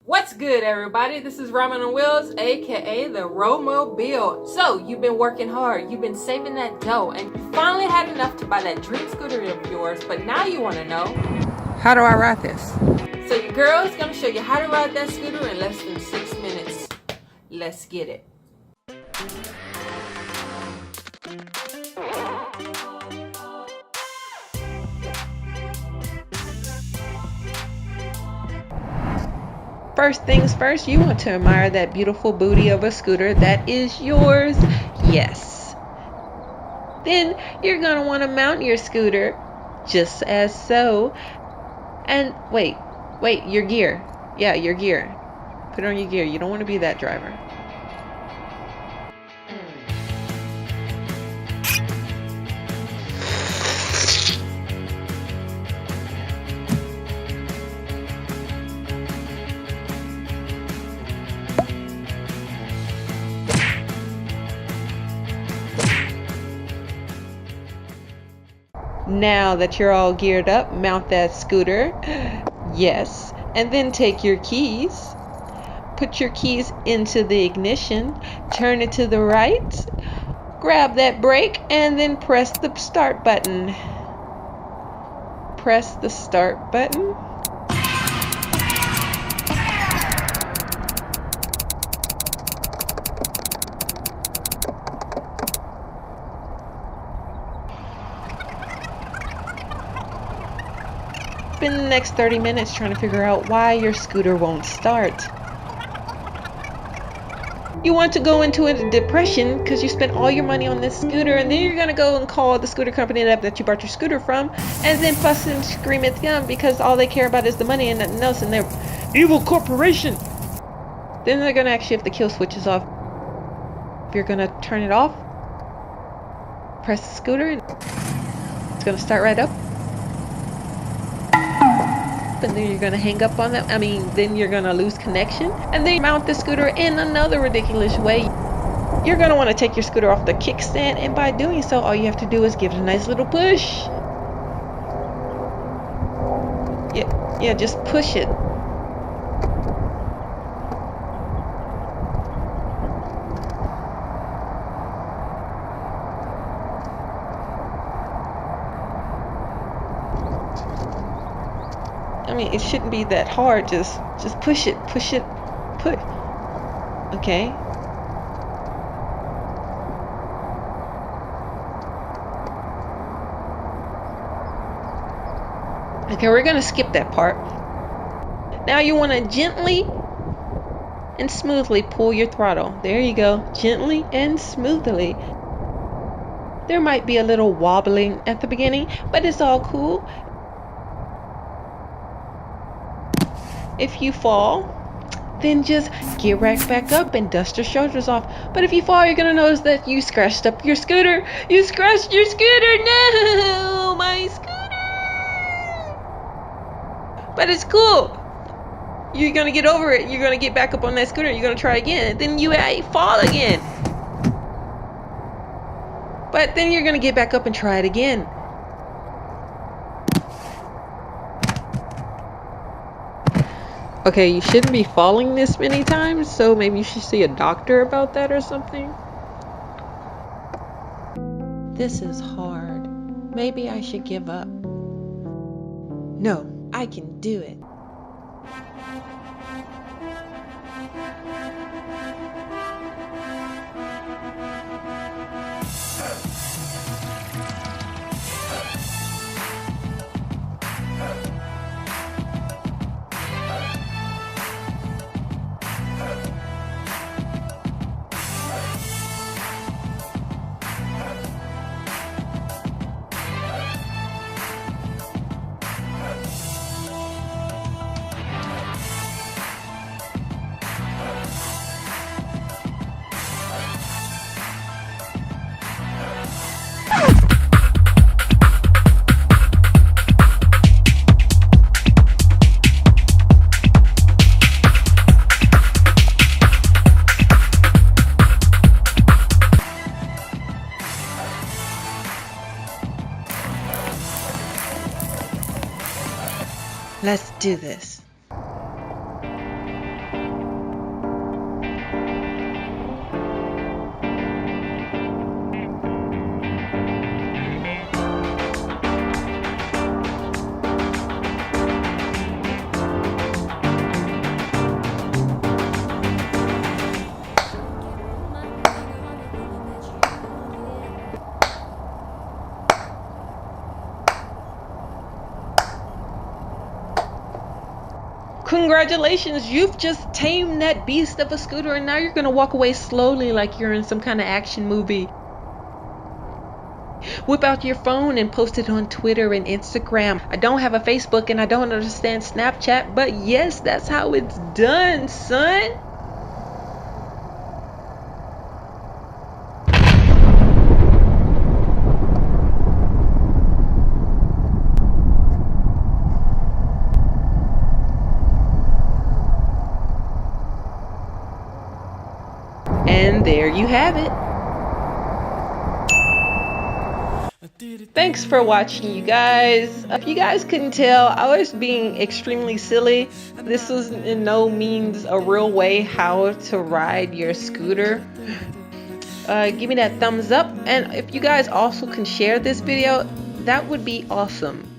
What's good, everybody? This is Ramen On Wheels, aka the Romobile. So, you've been working hard, you've been saving that dough, and you finally had enough to buy that dream scooter of yours, but now you want to know, how do I ride this? So your girl is going to show you how to ride that scooter in less than 6 minutes. Let's get it. First things first, you want to admire that beautiful booty of a scooter that is yours. Yes. Then you're going to want to mount your scooter just as so. And wait, your gear. Yeah, your gear. Put on your gear. You don't want to be that driver. Now that you're all geared up, mount that scooter. Yes. And then take your keys. Put your keys into the ignition. Turn it to the right. Grab that brake and then press the start button. Press the start button. Spend the next 30 minutes trying to figure out why your scooter won't start. You want to go into a depression because you spent all your money on this scooter, and then you're going to go and call the scooter company that you bought your scooter from, and then fuss and scream at them because all they care about is the money and nothing else, and they're evil corporation. Then they're going to ask you if the kill switch is off. If you're going to turn it off, press the scooter and it's going to start right up. And then you're going to hang up on them. Then you're going to lose connection. And then mount the scooter in another ridiculous way. You're going to want to take your scooter off the kickstand, and by doing so, all you have to do is give it a nice little push. Yeah, just push it. It shouldn't be that hard. Just push it, push. Okay. Okay, we're gonna skip that part. Now you want to gently and smoothly pull your throttle. There you go. Gently and smoothly. There might be a little wobbling at the beginning, but it's all cool. If you fall, then just get right back up and dust your shoulders off. But if you fall, you're going to notice that you scratched up your scooter. You scratched your scooter. No, my scooter. But it's cool. You're going to get over it. You're going to get back up on that scooter. You're going to try again. Then you fall again. But then you're going to get back up and try it again. Okay, you shouldn't be falling this many times, so maybe you should see a doctor about that or something. This is hard. Maybe I should give up. No, I can do it. Let's do this. congratulations, you've just tamed that beast of a scooter, and now you're gonna walk away slowly like you're in some kind of action movie. Whip out your phone and post it on Twitter and Instagram. I don't have a Facebook and I don't understand Snapchat, but yes, that's how it's done, son. And there you have it. Thanks for watching, you guys. If you guys couldn't tell, I was being extremely silly. This was in no means a real way how to ride your scooter. Give me that thumbs up, and if you guys also can share this video, that would be awesome.